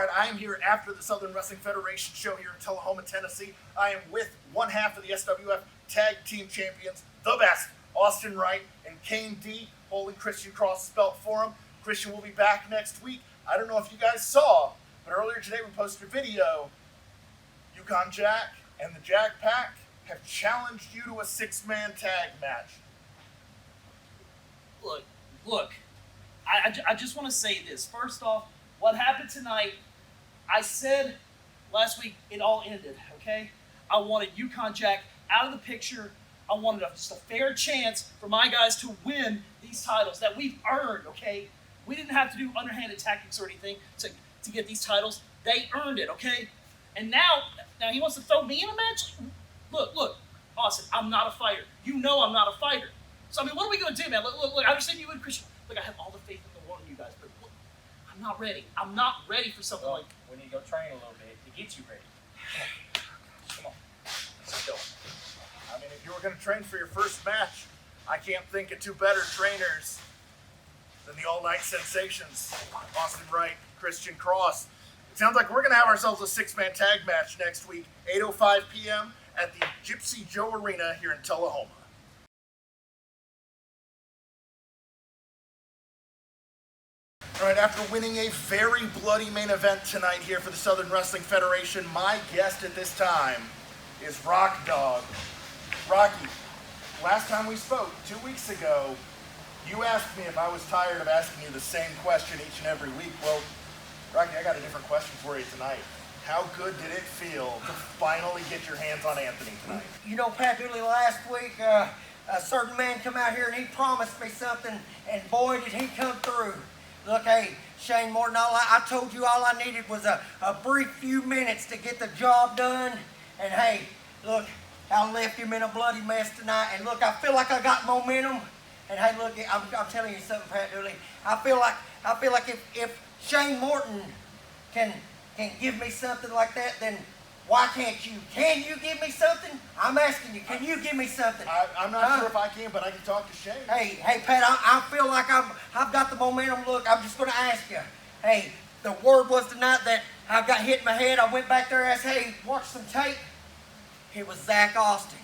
right, I am here after the Southern Wrestling Federation show here in Tullahoma, Tennessee. I am with one half of the SWF Tag Team Champions, the best, Austin Wright and Kane D, holding Crystian Cross's belt for him. Crystian will be back next week. I don't know if you guys saw, but earlier today we posted a video. Yukon Jack and the Jack Pack have challenged you to a six-man tag match. Look, I just want to say this. First off, what happened tonight, I said last week it all ended, okay? I wanted Yukon Jack out of the picture. I wanted just a fair chance for my guys to win these titles that we've earned, okay? We didn't have to do underhanded tactics or anything to get these titles. They earned it, okay? And now he wants to throw me in a match? Look, Austin, I'm not a fighter. You know I'm not a fighter. So, I mean, what are we going to do, man? Look, I understand you and Crystian. Look, I have all the faith in the world in you guys, but look, I'm not ready. I'm not ready for something like... We need to go train a little bit to get you ready. Come on. Let's go. I mean, if you were going to train for your first match, I can't think of two better trainers than the all-night sensations, Austin Wright, Crystian Cross. It sounds like we're going to have ourselves a six-man tag match next week, 8:05 p.m. at the Gypsy Joe Arena here in Tullahoma. All right, after winning a very bloody main event tonight here for the Southern Wrestling Federation, my guest at this time is Dawg. Rocky, last time we spoke, 2 weeks ago, you asked me if I was tired of asking you the same question each and every week. Well, Rocky, I got a different question for you tonight. How good did it feel to finally get your hands on Anthony tonight? You know, Pat Dooley, last week, a certain man come out here and he promised me something, and boy, did he come through. Look, hey, Shane Morton, I told you all I needed was a brief few minutes to get the job done. And hey, look, I left him in a bloody mess tonight. And look, I feel like I got momentum. And hey, look, I'm telling you something, Pat Dooley. I feel like if Shane Morton can give me something like that, then why can't you? Can you give me something? I'm asking you, can you give me something? I'm not sure if I can, but I can talk to Shane. Hey, Pat, I feel like I've got the momentum. Look, I'm just going to ask you. Hey, the word was tonight that I got hit in my head. I went back there and asked, hey, watch some tape. It was Zakk Austin.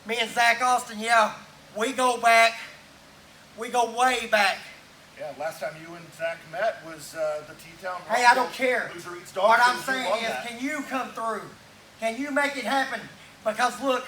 Me and Zakk Austin, yeah, we go back. We go way back. Yeah, last time you and Zakk met was the T-Town. Hey, I don't care. Loser Eats Dog. What I'm saying is, can you come through? Can you make it happen? Because look,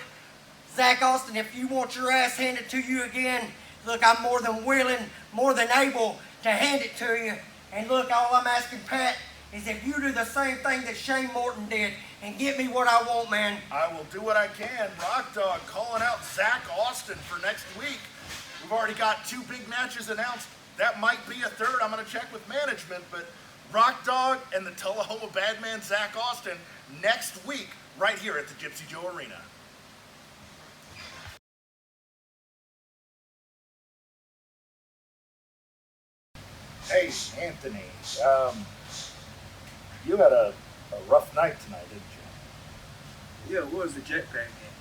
Zakk Austin, if you want your ass handed to you again, look, I'm more than willing, more than able to hand it to you. And look, all I'm asking, Pat, is if you do the same thing that Shane Morton did and get me what I want, man. I will do what I can. Dawg calling out Zakk Austin for next week. We've already got two big matches announced. That might be a third. I'm going to check with management, but Dawg and the Tullahoma Badman Zakk Austin next week right here at the Gypsy Joe Arena. Hey, Anthony, you had a rough night tonight, didn't you? Yeah, what was the jetpack game?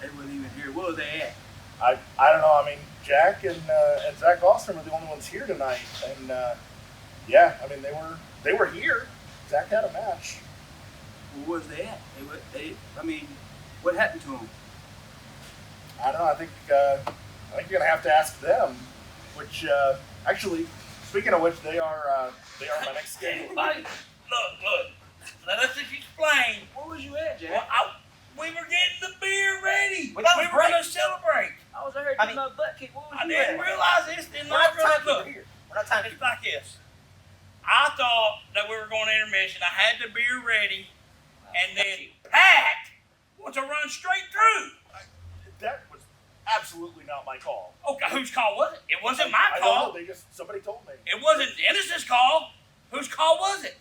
They wasn't even here. Where were they at? I don't know. I mean, Jack and Zakk Austin were the only ones here tonight, and yeah, I mean they were here. Zakk had a match. Where was they at? I mean, what happened to them? I don't know. I think you're gonna have to ask them. Which actually, speaking of which, they are my next schedule. Look. Let us just explain. Where was you at, Jack? Well, we were getting the beer ready. Well, We that was were great. going to celebrate. I was there getting my butt kicked. Where was I you didn't at? realize this. Didn't We're I not time look? here. We're not time It's like this. I thought that we were going to intermission. I had the beer ready, and then Pat wants to run straight through. That was absolutely not my call. Okay, whose call was it? It wasn't my I call. don't know. Somebody told me. It wasn't Dennis's call. Whose call was it?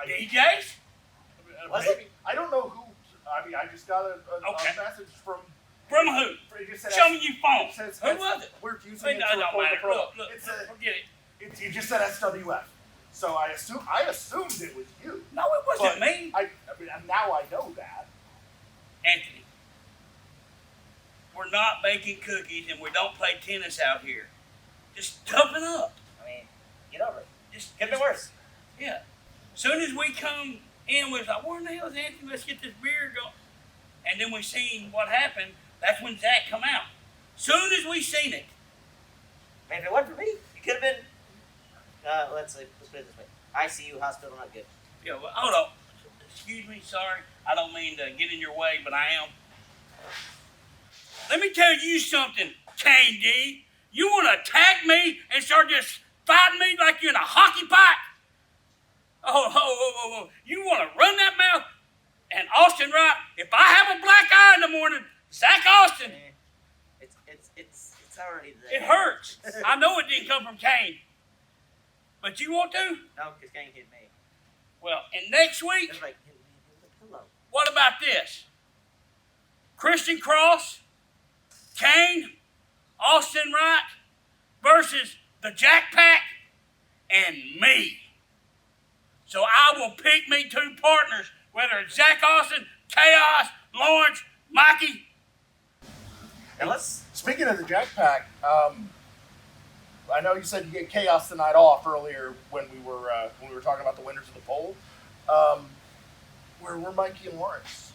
DJ's? Was maybe. I don't know who. I mean, I just got a message from. From who? It just said Show me your phone. It says, Who was it? We're using it to It don't record the matter. promo. Look, It's forget it. You just said SWF, so I assumed it was you. No, it wasn't But me. I mean, now I know that. Anthony, we're not baking cookies and we don't play tennis out here. Just toughen up. I mean, get over it. Just Could have been worse. Yeah. Soon as we come in, we was like, where in the hell is Anthony? Let's get this beer going. And then we seen what happened. That's when Zakk come out. Soon as we seen it. Man, if it wasn't for me, it could have been, let's put it this way. ICU, hospital, not good. Yeah, well, hold on. Excuse me, sorry. I don't mean to get in your way, but I am. Let me tell you something, Kane D. You want to attack me and start just fighting me like you're in a hockey puck? Oh. You want to run that mouth? And Austin Wright, if I have a black eye in the morning, Zakk Austin. It's already there. It hurts. I know it didn't come from Kane. But you want to? No, because Kane hit me. Well, and next week, It was like hitting me with a pillow. what about this? Crystian Cross, Kane, Austin Wright versus the Jack Pack and me. So I will pick me 2 partners, whether it's Zakk Austin, Kaos, Lawrence, Mikey. And let's. Speaking of the Jack Pack, I know you said you get Kaos the night off earlier when we were talking about the winners of the poll. Where were Mikey and Lawrence?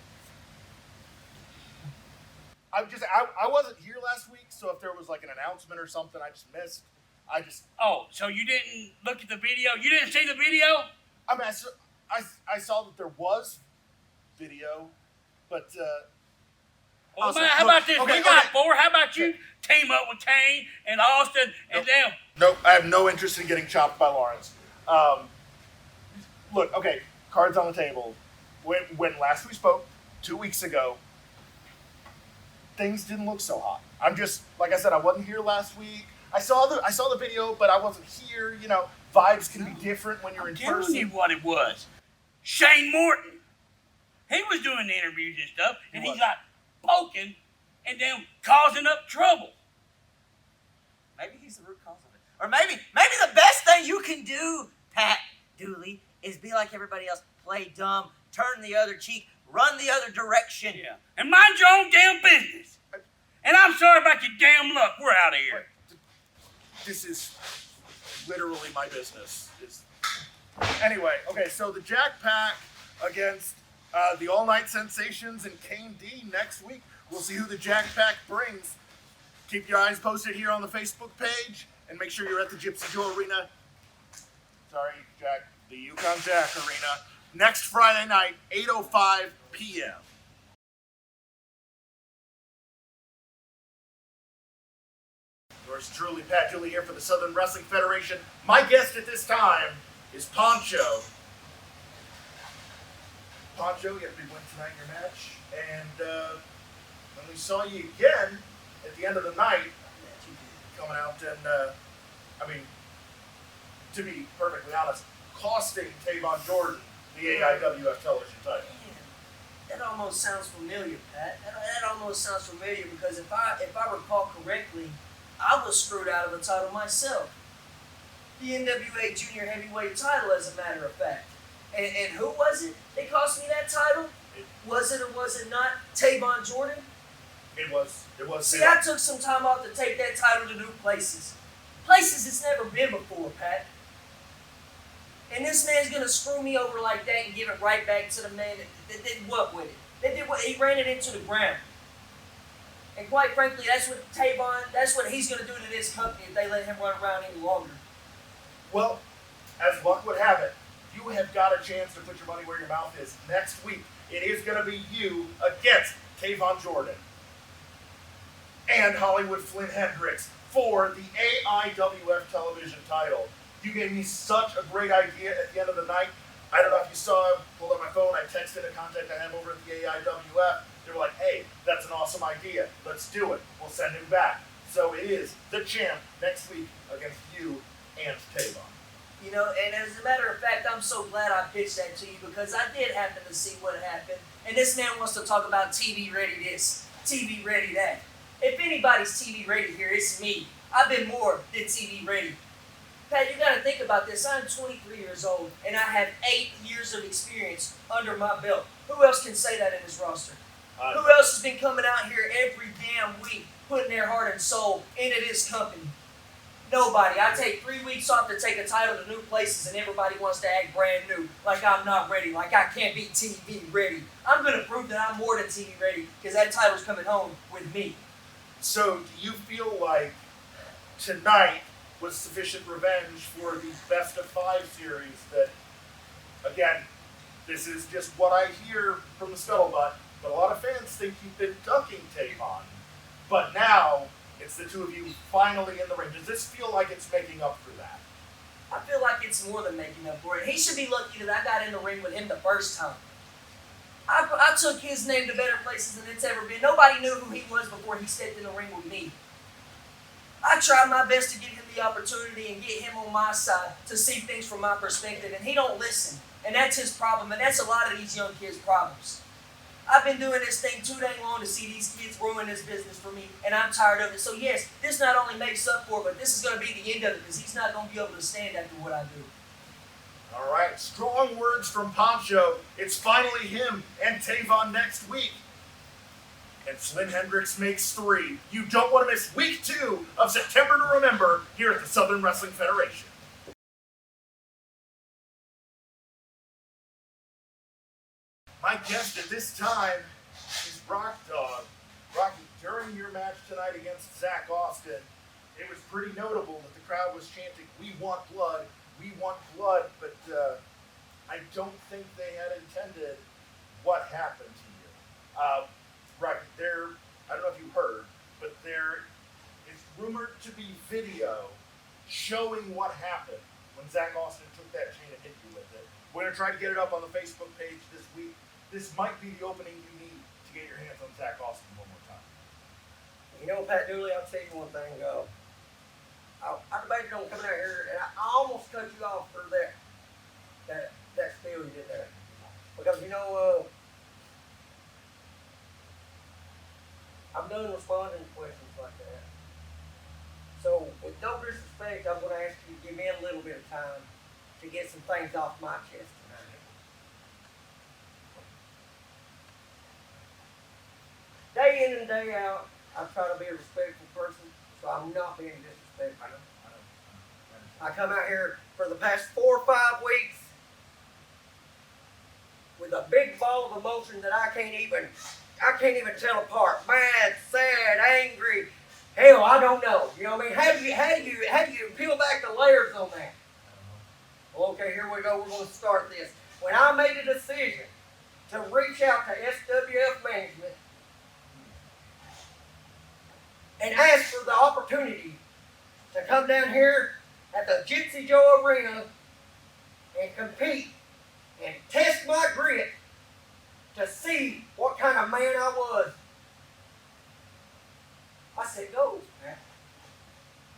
I wasn't here last week, so if there was like an announcement or something I just missed, Oh, so you didn't look at the video? You didn't see the video? I mean, I saw that there was video, but Well, Also, man, how look, about this? okay, We got okay. 4. How about you team up with Kane and Austin and them? nope, I have no interest in getting chopped by Lawrence. Look, okay, cards on the table. When last we spoke 2 weeks ago, things didn't look so hot. I'm just, like I said, I wasn't here last week. I saw the video, but I wasn't here. You know, vibes can be different when you're in Telling person. you what it was. Shane Morton. He was doing the interviews and stuff, and He he's was. like poking and then causing up trouble. Maybe he's the root cause of it. Or maybe the best thing you can do, Pat Dooley, is be like everybody else. Play dumb, turn the other cheek, run the other direction. Yeah. And mind your own damn business. And I'm sorry about your damn luck. We're out of here. This is literally my business. Anyway, okay, so the Jack Pack against the All Night Sensations and Kane D next week. We'll see who the Jack Pack brings. Keep your eyes posted here on the Facebook page, and make sure you're at the Gypsy Joe Arena. Sorry, Jack. The Yukon Jack Arena. Next Friday night, 8:05 p.m. Yours truly, Pat Dooley here for the Southern Wrestling Federation. My guest at this time is Poncho. Poncho, you had a big win tonight in your match. And when we saw you again at the end of the night, coming out and, I mean, to be perfectly honest, costing TeVon Jordyn the AIWF television title. That almost sounds familiar, Pat. That almost sounds familiar because if I recall correctly, I was screwed out of a title myself. The NWA Junior Heavyweight title, as a matter of fact. And who was it that cost me that title? Was it or was it not TeVon Jordyn? It was. See, I took some time off to take that title to new places. Places it's never been before, Pat. And this man's gonna screw me over like that and give it right back to the man that did what with it? They did what? He ran it into the ground. And quite frankly, that's what TeVon, that's what he's gonna do to this company if they let him run around any longer. Well, as luck would have it, you have got a chance to put your money where your mouth is next week. It is going to be you against TeVon Jordyn and Hollywood Flynn Hendrix for the AIWF television title. You gave me such a great idea at the end of the night. I don't know if you saw, pulled up my phone, I texted a contact I have over at the AIWF. They were like, hey, that's an awesome idea. Let's do it. We'll send him back. So it is the champ next week against you and TeVon. You know, and as a matter of fact, I'm so glad I pitched that to you because I did happen to see what happened. And this man wants to talk about TV ready this, TV ready that. If anybody's TV ready here, it's me. I've been more than TV ready. Pat, you gotta think about this. I'm 23 years old and I have 8 years of experience under my belt. Who else can say that in this roster? Who else has been coming out here every damn week, putting their heart and soul into this company? Nobody. I take 3 weeks off to take a title to new places, and everybody wants to act brand new, like I'm not ready, like I can't be TV ready. I'm gonna prove that I'm more than TV ready, because that title's coming home with me. So, do you feel like tonight was sufficient revenge for the best of 5 series that, again, this is just what I hear from the scuttlebutt, but a lot of fans think you've been ducking TeVon. But now, it's the two of you finally in the ring. Does this feel like it's making up for that? I feel like it's more than making up for it. He should be lucky that I got in the ring with him the first time. I took his name to better places than it's ever been. Nobody knew who he was before he stepped in the ring with me. I tried my best to give him the opportunity and get him on my side to see things from my perspective, and he don't listen. And that's his problem, and that's a lot of these young kids' problems. I've been doing this thing too dang long to see these kids ruin this business for me, and I'm tired of it. So yes, this not only makes up for it, but this is going to be the end of it, because he's not going to be able to stand after what I do. All right, strong words from Poncho. It's finally him and TeVon next week. And Flynn Hendrix makes 3. You don't want to miss week 2 of September to Remember here at the Southern Wrestling Federation. My guest at this time is Dawg. Rocky, during your match tonight against Zakk Austin, it was pretty notable that the crowd was chanting, "We want blood, we want blood," but I don't think they had intended what happened to you. Right, I don't know if you heard, but there is rumored to be video showing what happened when Zakk Austin took that chain and hit you with it. We're going to try to get it up on the Facebook page this week. This might be the opening you need to get your hands on Zakk Austin one more time. You know, Pat Dooley, I'll tell you one thing. I debated on coming out here, and I almost cut you off for that spiel you did there. Because, you know, I'm done responding to questions like that. So, with no disrespect, I'm going to ask you to give me a little bit of time to get some things off my chest tonight. Day in and day out, I try to be a respectful person, so I'm not being disrespectful. I come out here for the past 4 or 5 weeks with a big ball of emotion that I can't even tell apart. Mad, sad, angry. Hell, I don't know. You know what I mean? How do you peel back the layers on that? Well, okay, here we go. We're going to start this. When I made a decision to reach out to SWF management and ask for the opportunity to come down here at the Gypsy Joe Arena and compete and test my grit to see what kind of man I was, I set goals, man.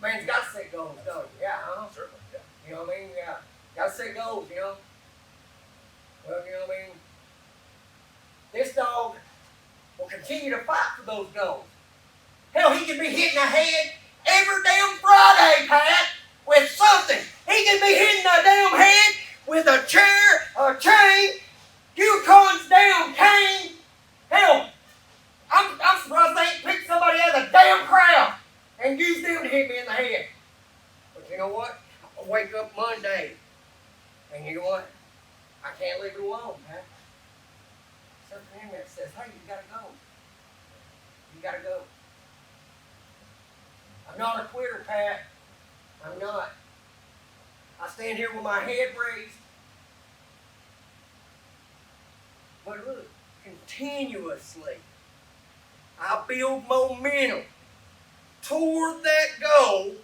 Man's got to set goals, don't you? Yeah, Certainly, yeah. You know what I mean? Yeah. Got to set goals, you know? Well, you know what I mean? This dog will continue to fight for those goals. Hell, he can be hitting the head every damn Friday, Pat, with something. He can be hitting the damn head with a chair, a chain, Yukon's damn Kane. Hell, I'm surprised they ain't picked somebody out of the damn crowd and used them to hit me in the head. But you know what? I wake up Monday, and you know what? I can't leave it alone, Pat. Something in there says, hey, you gotta go. You gotta go. I'm not a quitter, Pat. I'm not. I stand here with my head raised. But look, continuously, I build momentum toward that goal,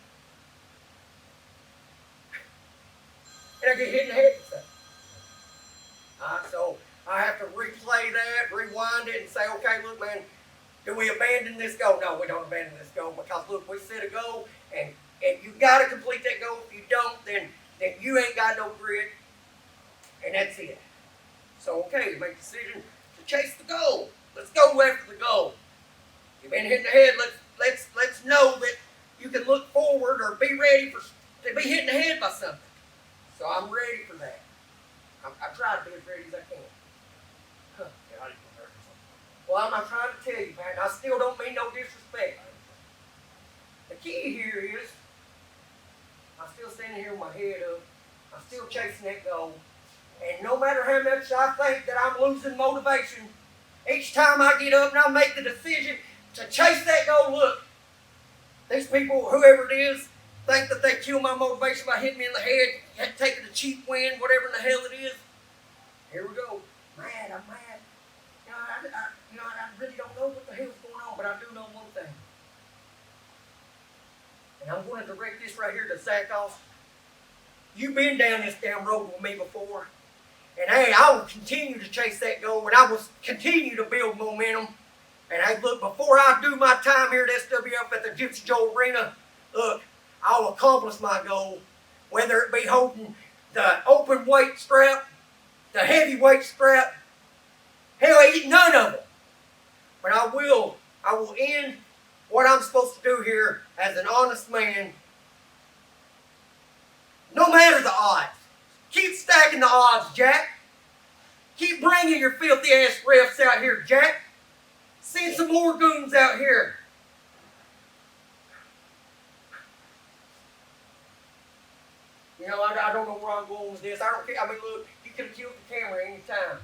and I get hit in the head with that. So I have to replay that, rewind it, and say, okay, look, man, do we abandon this goal? No, we don't abandon this goal, because look, we set a goal, and you got to complete that goal. If you don't, then you ain't got no grit, and that's it. So, okay, make a decision to chase the goal. Let's go after the goal. You've been hit in the head. Let's know that you can look forward or be ready to be hit in the head by something. So I'm ready for that. I try to be as ready as I can. Huh. Yeah, how do you prepare for something? Well, I'm not trying to tell you, man. I still don't mean no disrespect. The key here is still standing here with my head up. I'm still chasing that goal. And no matter how much I think that I'm losing motivation, each time I get up and I make the decision to chase that goal, look, these people, whoever it is, think that they kill my motivation by hitting me in the head, taking a cheap win, whatever in the hell it is. Here we go. Mad, I'm mad. I really don't know what the hell's going on, but I do know one thing. And I'm going to direct this right here to Zakk. You've been down this damn road with me before. And hey, I will continue to chase that goal, and I will continue to build momentum. And hey, look, before I do my time here at SWF at the Gypsy Joe Arena, look, I'll accomplish my goal, whether it be holding the open weight strap, the heavyweight strap, hell, none of them. But I will end what I'm supposed to do here as an honest man, no matter the odds. Keep stacking the odds, Jack. Keep bringing your filthy ass refs out here, Jack. Send some more goons out here. You know, I don't know where I'm going with this. I don't care. I mean, look, you can kill the camera anytime.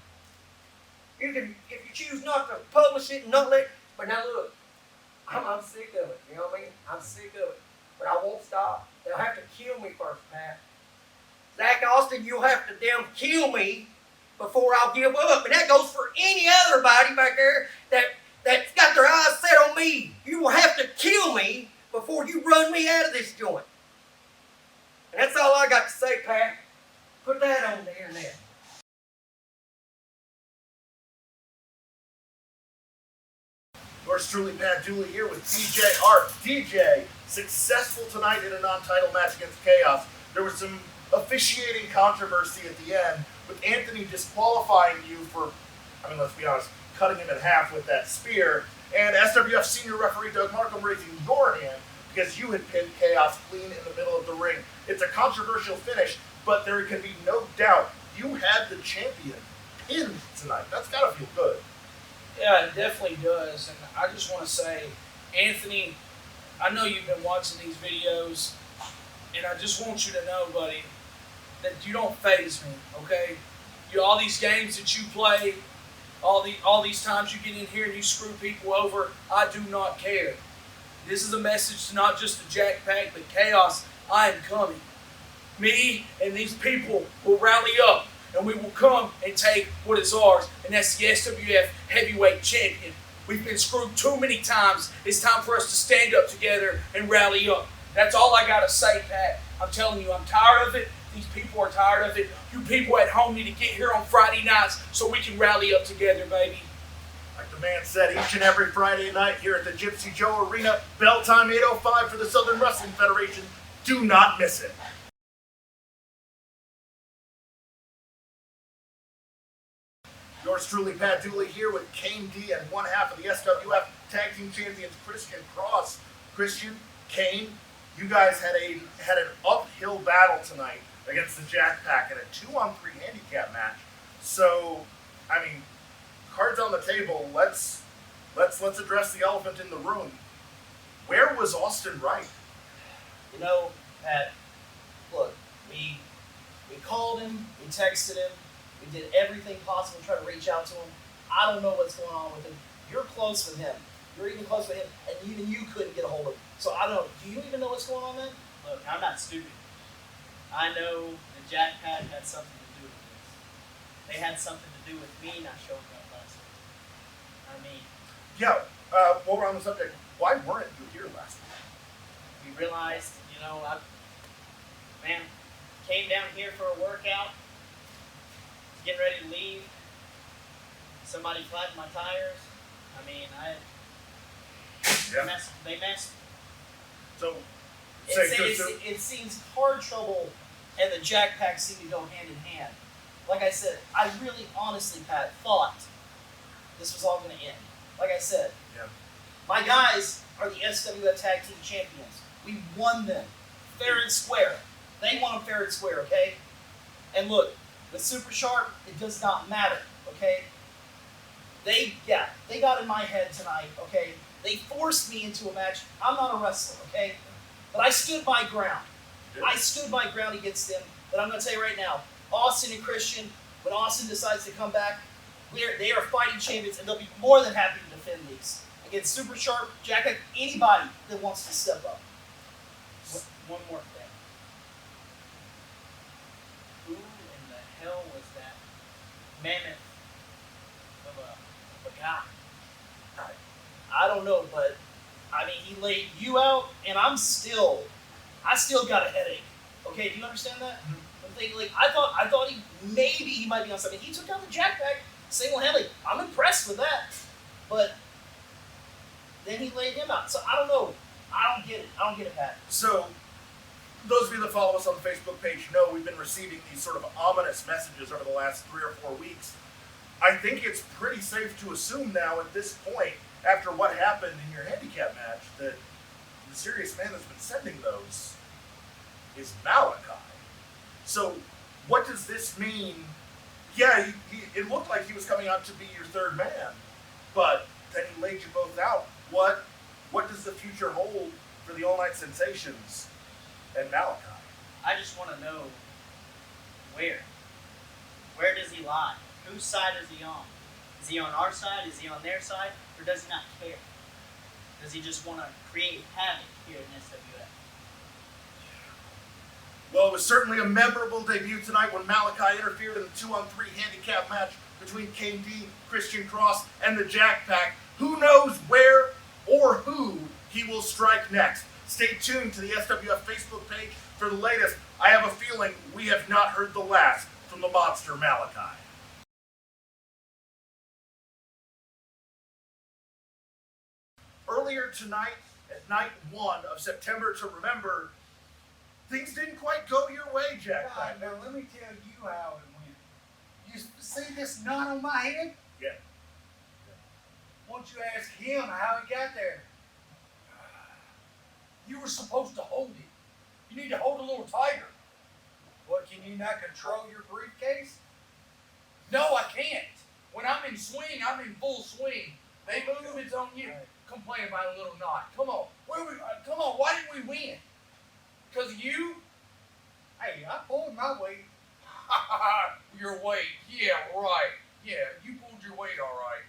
You can, if you choose not to publish it and not let. But now look, I'm sick of it. You know what I mean? I'm sick of it. But I won't stop. They'll have to kill me first, Pat. Zakk Austin, you'll have to damn kill me before I'll give up. And that goes for any other body back there that's got their eyes set on me. You will have to kill me before you run me out of this joint. And that's all I got to say, Pat. Put that on the internet. Yours truly, Pat Dooley, here with DJ Art. DJ, successful tonight in a non-title match against Kaos. There was some officiating controversy at the end, with Anthony disqualifying you for, I mean, let's be honest, cutting him in half with that spear, and SWF senior referee Doug Markham raising your hand because you had pinned Kaos clean in the middle of the ring. It's a controversial finish, but there can be no doubt you had the champion pinned tonight. That's got to feel good. Yeah, it definitely does. And I just want to say, Anthony, I know you've been watching these videos, and I just want you to know, buddy, that you don't faze me, okay? All these games that you play, all these times you get in here and you screw people over, I do not care. This is a message to not just the Jack Pack, but Kaos. I am coming. Me and these people will rally up, and we will come and take what is ours, and that's the SWF Heavyweight Champion. We've been screwed too many times. It's time for us to stand up together and rally up. That's all I gotta say, Pat. I'm telling you, I'm tired of it. These people are tired of it. You people at home need to get here on Friday nights so we can rally up together, baby. Like the man said, each and every Friday night here at the Gypsy Joe Arena, bell time 8:05 for the Southern Wrestling Federation. Do not miss it. Yours truly, Pat Dooley, here with Kane D and one half of the SWF Tag Team Champions, Crystian Cross. Crystian, Kane, you guys had an uphill battle tonight against the Jack Pack in a 2-on-3 handicap match. So, I mean, cards on the table. Let's address the elephant in the room. Where was Austin Wright? You know, Pat, look, we called him, we texted him, we did everything possible to try to reach out to him. I don't know what's going on with him. You're close with him. You're even close with him, and even you couldn't get a hold of him. So I don't know. Do you even know what's going on, man? Look, I'm not stupid. I know the Jack Pack had something to do with this. They had something to do with me not showing up last week. I mean, Yeah, while we're on the subject, why weren't you here last week? we realized, man, came down here for a workout, getting ready to leave. Somebody flattened my tires. I mean, they messed. So, It seems hard trouble and the Jack Pack seem to go hand in hand. Like I said, I really honestly, Pat, thought this was all going to end. Like I said, my guys are the SWF Tag Team Champions. We won them fair and square. They won them fair and square, okay? And look, with Super Sharp, it does not matter, okay? They got in my head tonight, okay? They forced me into a match. I'm not a wrestler, okay? But I stood my ground. I stood my ground against them, but I'm going to tell you right now, Austin and Crystian, when Austin decides to come back, they are fighting champions, and they'll be more than happy to defend these against Super Sharp, Jack, anybody that wants to step up. One more thing. Who in the hell was that mammoth of a guy? I don't know, but I mean, he laid you out, and I still got a headache. Okay, do you understand that? Mm-hmm. I'm thinking, like, I thought he might be on something. He took out the jackpack single-handedly. I'm impressed with that, but then he laid him out. So I don't know. I don't get it, Pat. So, those of you that follow us on the Facebook page know we've been receiving these sort of ominous messages over the last 3 or 4 weeks. I think it's pretty safe to assume now at this point, after what happened in your handicap match, that the serious man that's been sending those is Malachi. So, what does this mean? Yeah, it looked like he was coming out to be your third man, but then he laid you both out. What does the future hold for the All-Night Sensations and Malachi? I just want to know where. Where does he lie? Whose side is he on? Is he on our side? Is he on their side? Or does he not care? Does he just want to create havoc here in SWF? Well, it was certainly a memorable debut tonight when Malachi interfered in the 2-on-3 handicap match between KD, Crystian Cross, and the Jack Pack. Who knows where or who he will strike next? Stay tuned to the SWF Facebook page for the latest. I have a feeling we have not heard the last from the monster Malachi. Earlier tonight, at night 1 of September to Remember, things didn't quite go your way, Jack. God, now let me tell you how it went. You see this knot on my head? Yeah. Why don't you ask him how he got there? You were supposed to hold it. You need to hold it a little tighter. What, can you not control your briefcase? No, I can't. When I'm in swing, I'm in full swing. They move, it's on you. Complain about a little knot. Come on. Come on, why didn't we win? Because of you? Hey, I pulled my weight. Your weight. Yeah, right. Yeah, you pulled your weight all right.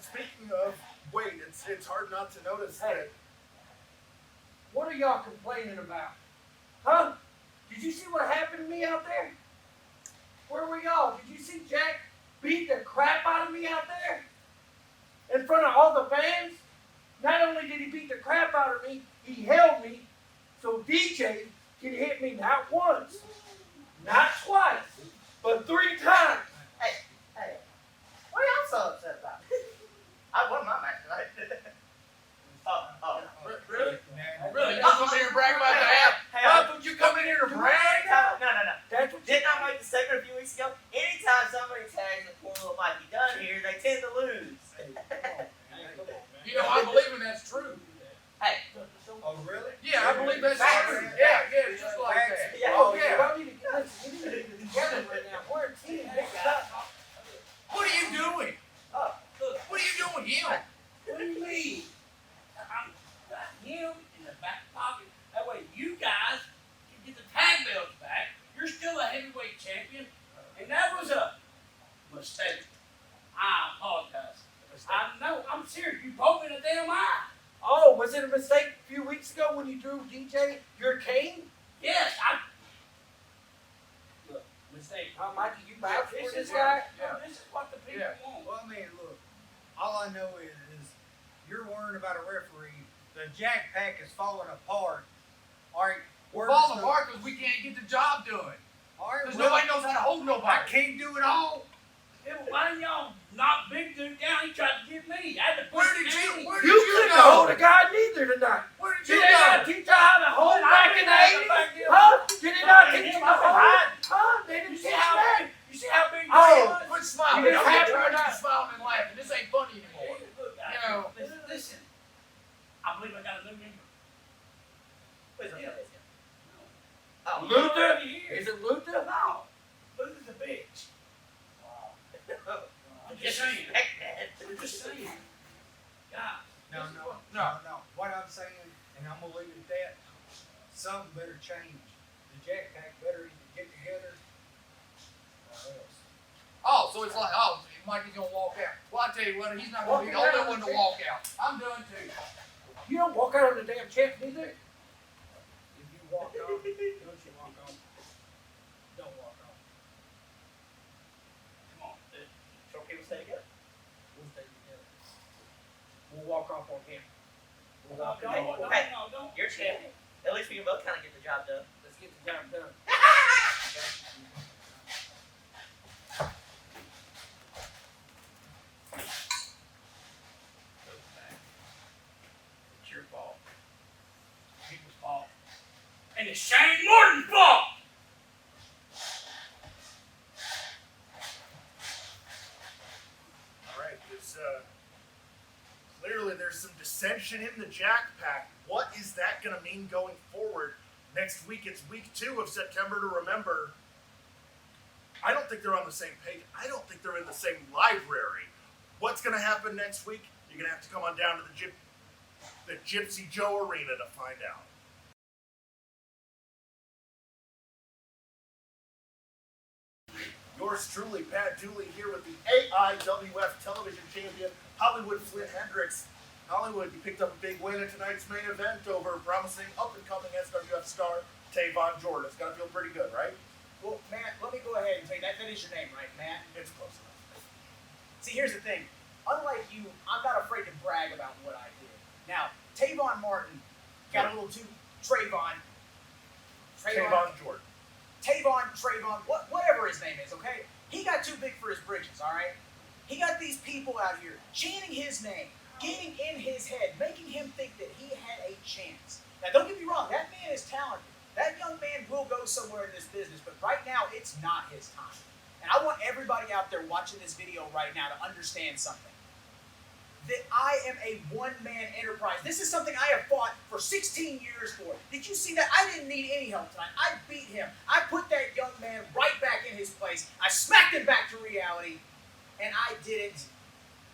Speaking of weight, it's hard not to notice that. What are y'all complaining about? Huh? Did you see what happened to me out there? Where were y'all? Did you see Jack beat the crap out of me out there? In front of all the fans? Not only did he beat the crap out of me, he held me so DJ can hit me not once, not twice, but 3 times. Hey, what are y'all so upset about? I won my match tonight. Really? Really? You come in here and brag about that? Huh? Would you come in here and brag? No. That's what Didn't I make the statement a few weeks ago? Anytime somebody tags a poor little Mikey Dunn here, they tend to lose. You know, I believe in that's true. Hey. Oh, really? Yeah, I believe that's true. Yeah, just like that. Yeah. Oh, yeah. Well, you need to get together right now. We're a team. What are you doing? What are you doing, him? What do you mean? I'm got him in the back pocket. That way you guys can get the tag belts back. You're still a heavyweight champion. And that was a mistake. I apologize. I know, I'm serious. You poked me in the damn eye. Oh, was it a mistake a few weeks ago when you drew DJ your Kane? Yes, Look, mistake. Mikey, you vouch for This this is guy? This is what the people want. Well, I mean, look, all I know is you're worrying about a referee. The Jack Pack is falling apart. All right, We're falling apart because we can't get the job done. All right, Because well, nobody knows how to hold nobody. I can't do it all. Yeah, but why didn't y'all knock Big Dude down? He tried to get me. I had to push Where did him. you You couldn't hold a guy neither tonight. Where did Did you they go? not teach you how to hold back in the 80s? Huh? Did they not teach you how to hold? Huh? They didn't teach you that? You see how big Oh, was? Quit smiling. you just I'm happy tired or of not? you smiling and laughing. This ain't funny anymore. Look, guys, You know. listen. I believe I got a new member. Oh, Luther? Here. Is it Luther? No. Luther's a bitch. I'm just saying. I'm just saying. God. No. What I'm saying, and I'm gonna leave it at that. Something better So it's like, oh, Mikey's gonna walk out. Well, I tell you what, he's not gonna be the only one to walk out. I'm done too. You don't walk out on the damn champ either. If you walk off, don't you walk off? Don't walk off. Come on, dude. It's okay to stay together. We'll stay together. We'll walk off on him. We'll walk Hey, off. hey, you're champion. At least we can both kind of get the job done. Let's get the job done. It's your fault. People's fault. And it's Shane Morton's fault! All right, clearly there's some dissension in the Jack Pack. What is that going to mean going forward? Next week, it's week 2 of September to Remember. I don't think they're on the same page. I don't think they're in the same library. What's going to happen next week? You're going to have to come on down to the Gypsy Joe Arena to find out. Yours truly, Pat Dooley, here with the AIWF television champion, Hollywood Flynn Hendrix. Hollywood, you picked up a big win at tonight's main event over promising up-and-coming SWF star TeVon Jordyn. It's got to feel pretty good, right? Well, Matt, let me go ahead and tell you that is your name, right, Matt? It's close enough. See, here's the thing. Unlike you, I'm not afraid to brag about what I did. Now, TeVon Martin got a little too Trayvon, whatever his name is, okay? He got too big for his britches, all right? He got these people out here chanting his name, getting in his head, making him think that he had a chance. Now, don't get me wrong. That man is talented. That young man will go somewhere in this business, but right now, it's not his time. And I want everybody out there watching this video right now to understand something. That I am a one-man enterprise. This is something I have fought for 16 years for. Did you see that? I didn't need any help tonight. I beat him. I put that young man right back in his place. I smacked him back to reality, and I did it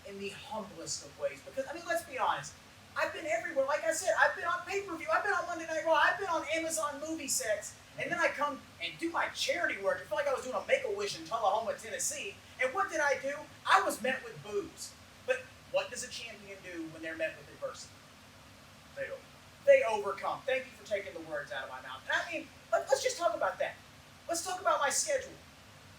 in the humblest of ways. Because, I mean, let's be honest. I've been everywhere. Like I said, I've been on pay-per-view. I've been on Monday Night Raw. I've been on Amazon movie sets. And then I come and do my charity work. I feel like I was doing a Make-A-Wish in Tullahoma, Tennessee. And what did I do? I was met with boos. But what does a champion do when they're met with adversity? They overcome. Thank you for taking the words out of my mouth. And I mean, let's just talk about that. Let's talk about my schedule.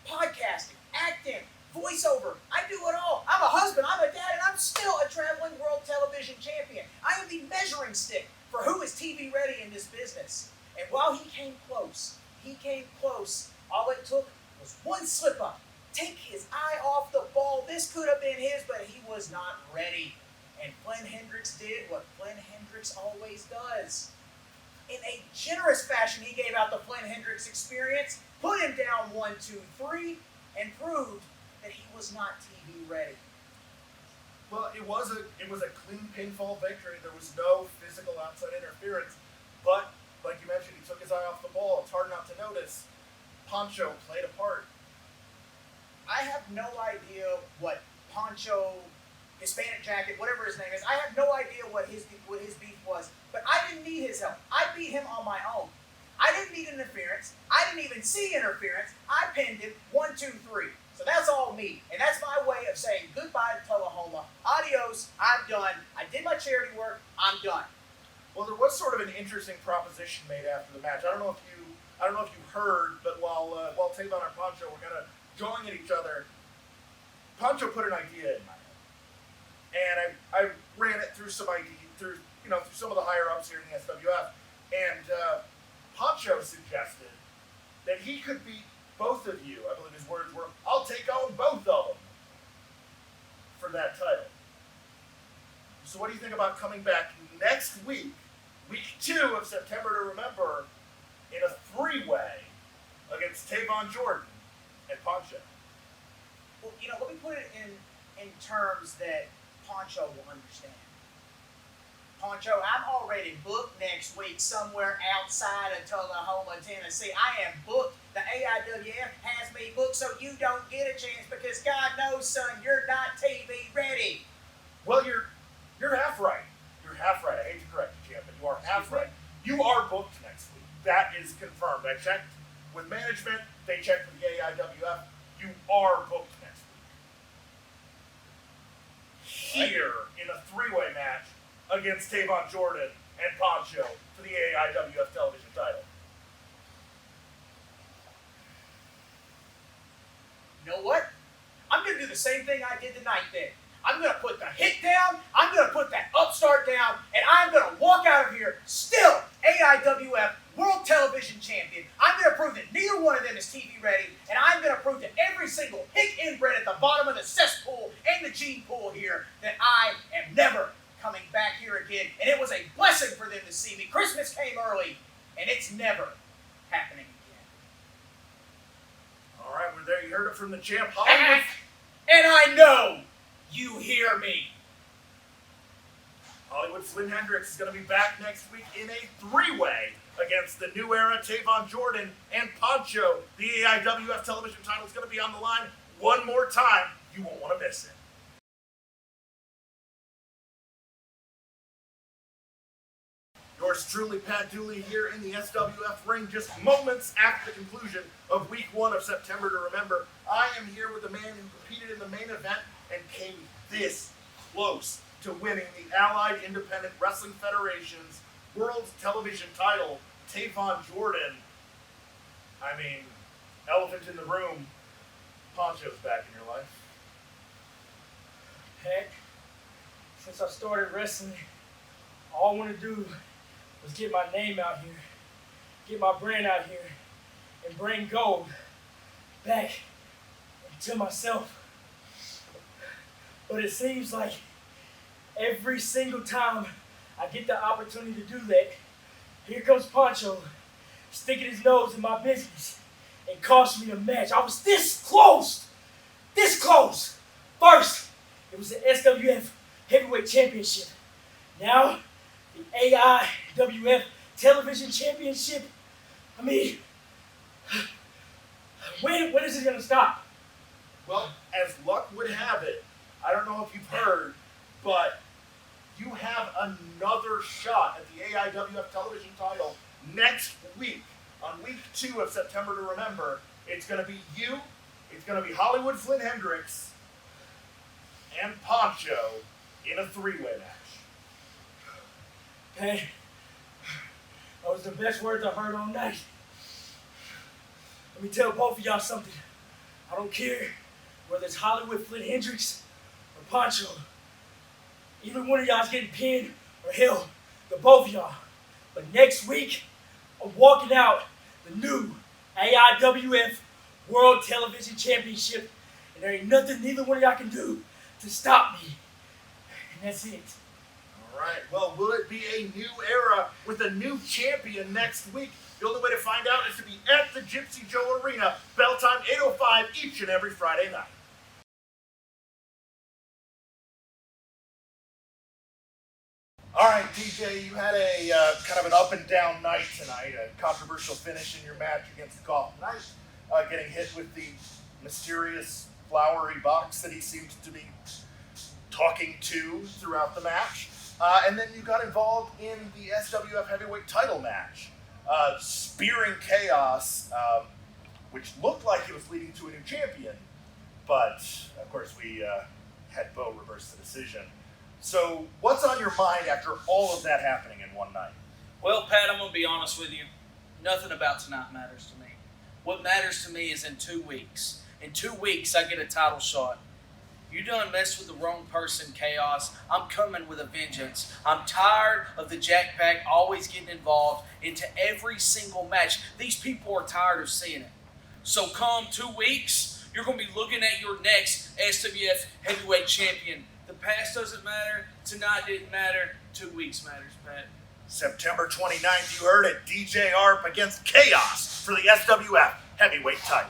Podcasting, acting, voiceover. I do it all. I'm a husband, I'm a dad, and I'm still a traveling world television champion. I am the measuring stick for who is TV ready in this business. And while he came close, all it took was one slip up. Take his eye off the ball. This could have been his, but he was not ready. And Flynn Hendrix did what Flynn Hendrix always does. In a generous fashion, he gave out the Flynn Hendrix experience, put him down 1, 2, 3, and proved that he was not TV ready. Well, it was a clean pinfall victory. There was no physical outside interference. But, like you mentioned, he took his eye off the ball. It's hard not to notice. Poncho played a part. I have no idea what Poncho, Hispanic Jacket, whatever his name is, I have no idea what his beef was. But I didn't need his help. I beat him on my own. I didn't need interference. I didn't even see interference. I pinned him 1, 2, 3. So that's all me. And that's my way of saying goodbye to Tullahoma. Adios, I'm done. I did my charity work, I'm done. Well, there was sort of an interesting proposition made after the match. I don't know if you heard, but while TeVon and Poncho were kind of going at each other, Poncho put an idea in my head, and I ran it through some through some of the higher ups here in the SWF, and Poncho suggested that he could beat both of you. I believe his words were, "I'll take on both of them for that title." So what do you think about coming back next week, week 2 of September to Remember, in a 3-way against TeVon Jordyn and Poncho? Well, let me put it in terms that Poncho will understand. Poncho, I'm already booked next week somewhere outside of Tullahoma, Tennessee. I am booked. The AIWF has me booked, so you don't get a chance because God knows, son, you're not TV ready. Well, you're half right. You're half right. I hate to correct you, champ, but you are half right. You are booked next week. That is confirmed. I checked with management. They checked with the AIWF. You are booked next week. here in a three-way match against TeVon, Jordyn, and Poncho for the AIWF television title. You know what? I'm going to do the same thing I did tonight then. I'm going to put the hit down, I'm going to put that upstart down, and I'm going to walk out of here still AIWF World Television Champion. I'm going to prove that neither one of them is TV ready, and I'm going to prove to every single hick inbred at the bottom of the cesspool and the gene pool here that I am never coming back here again. And it was a blessing for them to see me. Christmas came early, and it's never happening again. All right, we're there. You heard it from the champ. Hollywood. And I know you hear me. Hollywood Flynn Hendrix is going to be back next week in a three-way against the new era TeVon, Jordyn, and Poncho. The AIWF television title is going to be on the line one more time. You won't want to miss it. Yours truly, Pat Dooley, here in the SWF ring, just moments after the conclusion of week 1 of September to Remember. I am here with the man who competed in the main event and came this close to winning the Allied Independent Wrestling Federation's World Television title, TeVon, Jordyn. I mean, elephant in the room, Poncho's back in your life. Heck, since I started wrestling, all I want to do was get my name out here, get my brand out here, and bring gold back to myself. But it seems like every single time I get the opportunity to do that, here comes Poncho sticking his nose in my business and costing me a match. I was this close. First, it was the SWF Heavyweight Championship. Now, the AIWF Television Championship. I mean, when is it going to stop? Well, as luck would have it, I don't know if you've heard, but you have another shot at the AIWF television title next week. On week 2 of September to Remember, it's going to be you, it's going to be Hollywood Flynn Hendrix, and Poncho in a three-way match. Hey, those are the best words I heard all night. Let me tell both of y'all something. I don't care whether it's Hollywood Flynn Hendrix or Poncho. Either one of y'all's getting pinned, or hell, the both of y'all. But next week, I'm walking out the new AIWF World Television Championship, and there ain't nothing neither one of y'all can do to stop me. And that's it. All right, well, will it be a new era with a new champion next week? The only way to find out is to be at the Gypsy Joe Arena, bell time 8:05 each and every Friday night. All right, DJ, you had a kind of an up and down night tonight, a controversial finish in your match against Kaos, getting hit with the mysterious flowery box that he seemed to be talking to throughout the match. And then you got involved in the SWF heavyweight title match, spearing Kaos, which looked like it was leading to a new champion. But, of course, we had Bo reverse the decision. So, what's on your mind after all of that happening in one night? Well, Pat, I'm going to be honest with you. Nothing about tonight matters to me. What matters to me is in 2 weeks. In 2 weeks, I get a title shot. You done messed with the wrong person, Kaos. I'm coming with a vengeance. I'm tired of the Jack Pack always getting involved into every single match. These people are tired of seeing it. So come 2 weeks, you're going to be looking at your next SWF heavyweight champion. The past doesn't matter. Tonight didn't matter. 2 weeks matters, Pat. September 29th, you heard it. DJ Arp against Kaos for the SWF heavyweight title.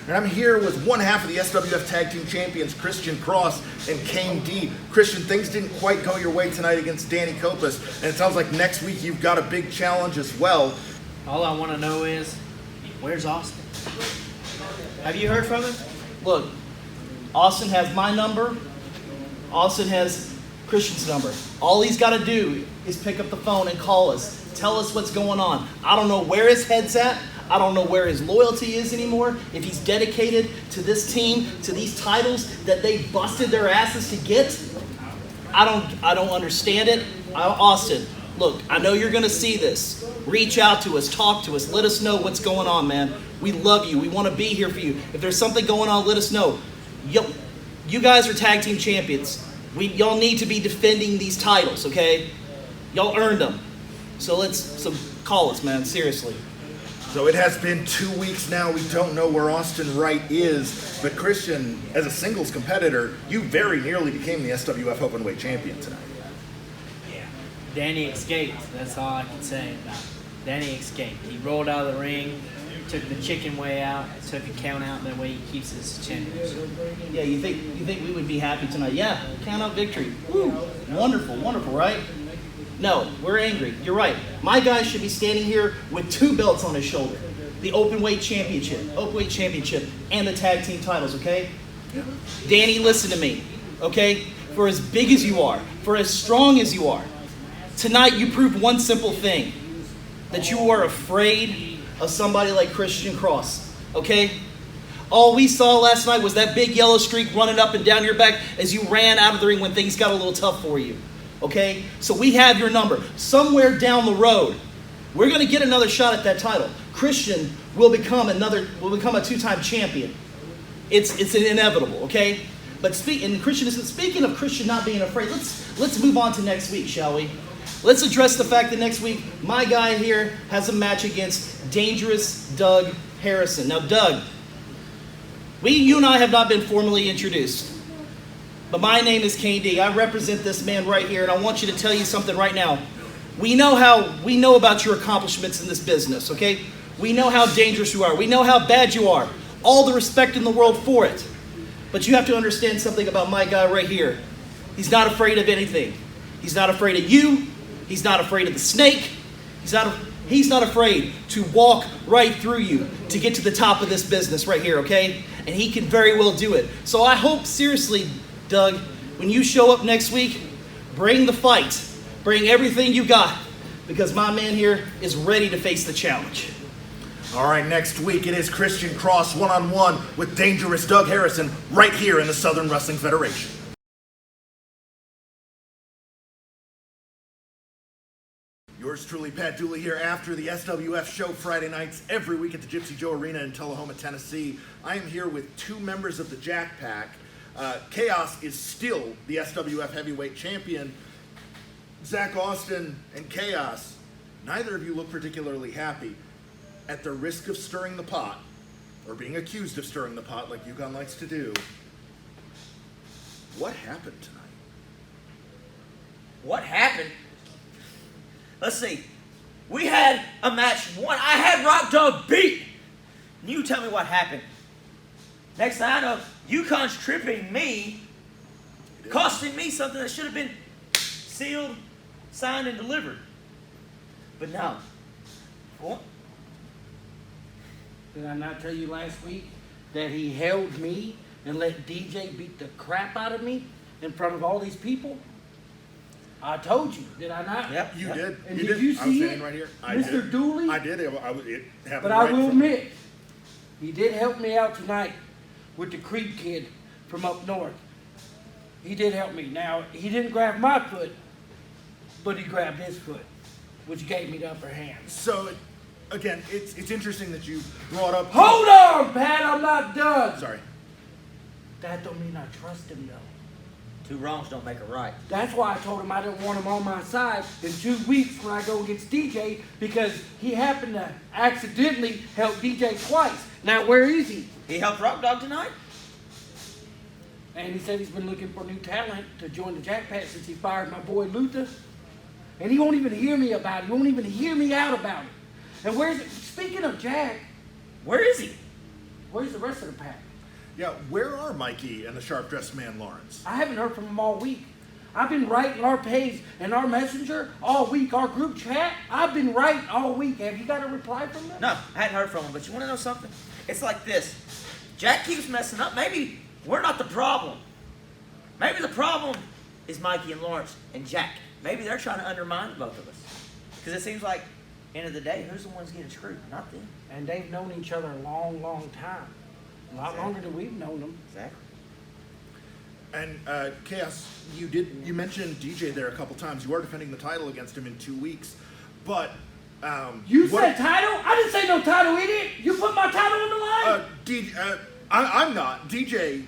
And I'm here with one half of the SWF Tag Team Champions, Crystian Cross and Kane D. Crystian, things didn't quite go your way tonight against Danny Kopus, and it sounds like next week you've got a big challenge as well. All I want to know is, where's Austin? Have you heard from him? Look, Austin has my number. Austin has Christian's number. All he's got to do is pick up the phone and call us. Tell us what's going on. I don't know where his head's at. I don't know where his loyalty is anymore. If he's dedicated to this team, to these titles that they busted their asses to get, I don't understand it. Austin, look, I know you're gonna see this. Reach out to us, talk to us, let us know what's going on, man. We love you. We want to be here for you. If there's something going on, let us know. You guys are tag team champions. Y'all need to be defending these titles, okay? Y'all earned them. So call us, man, seriously. So it has been 2 weeks now. We don't know where Austin Wright is, but Crystian, as a singles competitor, you very nearly became the SWF Openweight champion tonight. Yeah. Danny escaped. That's all I can say about it. Danny escaped. He rolled out of the ring, took the chicken way out, took a count out, that way he keeps his championship. Yeah, you think we would be happy tonight? Yeah, count out victory. Woo. Wonderful, right? No, we're angry. You're right. My guy should be standing here with 2 belts on his shoulder. The Openweight Championship, and the tag team titles, okay? Danny, listen to me, okay? For as big as you are, for as strong as you are, tonight you proved one simple thing, that you are afraid of somebody like Crystian Cross, okay? All we saw last night was that big yellow streak running up and down your back as you ran out of the ring when things got a little tough for you, okay? So we have your number. Somewhere down the road, we're going to get another shot at that title. Crystian will become a 2-time champion. It's inevitable, okay? But speaking of Crystian not being afraid, let's move on to next week, shall we? Let's address the fact that next week, my guy here has a match against Dangerous Doug Harrison. Now, Doug, you and I have not been formally introduced, but my name is Kane D. I represent this man right here, and I want you to tell you something right now. We know about your accomplishments in this business, okay? We know how dangerous you are. We know how bad you are. All the respect in the world for it. But you have to understand something about my guy right here. He's not afraid of anything. He's not afraid of you. He's not afraid of the snake. He's not afraid to walk right through you to get to the top of this business right here, okay? And he can very well do it. So I hope, seriously, Doug, when you show up next week, bring the fight. Bring everything you got, because my man here is ready to face the challenge. All right, next week it is Crystian Cross one-on-one with Dangerous Doug Harrison right here in the Southern Wrestling Federation. Yours truly, Pat Dooley, here after the SWF show Friday nights every week at the Gypsy Joe Arena in Tullahoma, Tennessee. I am here with 2 members of the Jack Pack. Kaos is still the SWF heavyweight champion. Zakk, Austin, and Kaos, neither of you look particularly happy. At the risk of stirring the pot, or being accused of stirring the pot like Yukon likes to do, what happened tonight? What happened? Let's see. We had a match 1. I had Rock Dog beat. And you tell me what happened. Next thing I know, Yukon's tripping me, costing me something that should have been sealed, signed, and delivered. But no. What? Did I not tell you last week that he held me and let DJ beat the crap out of me in front of all these people? I told you, did I not? Yep. You did. And you did you I was see standing it, right here. Mr. Dooley? I did. It happened. But right I will from- admit, he did help me out tonight with the Creed kid from up north. He did help me. Now, he didn't grab my foot, but he grabbed his foot, which gave me the upper hand. So, again, it's interesting that you brought up... Hold on, Pat, I'm not done. Sorry. That don't mean I trust him, though. 2 wrongs don't make a right. That's why I told him I didn't want him on my side in 2 weeks when I go against DJ, because he happened to accidentally help DJ twice. Now, where is he? He helped Rock Dog tonight? And he said he's been looking for new talent to join the Jack Pack since he fired my boy Luther. And he won't even hear me about it. He won't even hear me out about it. And where's it? Speaking of Jack, Where is he? where's the rest of the pack? Yeah, where are Mikey and the sharp-dressed man Lawrence? I haven't heard from him all week. I've been writing our page and our messenger all week, our group chat. I've been writing all week. Have you got a reply from them? No, I hadn't heard from him, but you want to know something? It's like this. Jack keeps messing up. Maybe we're not the problem. Maybe the problem is Mikey and Lawrence and Jack. Maybe they're trying to undermine both of us. Because it seems like End of the day, who's the ones getting screwed? Not them. And they've known each other a long, long time. A lot longer than we've known them. Exactly. And Kaos, you mentioned DJ there a couple times. You are defending the title against him in 2 weeks, but you said title? I didn't say no title, idiot. You put my title on the line. I'm not DJ.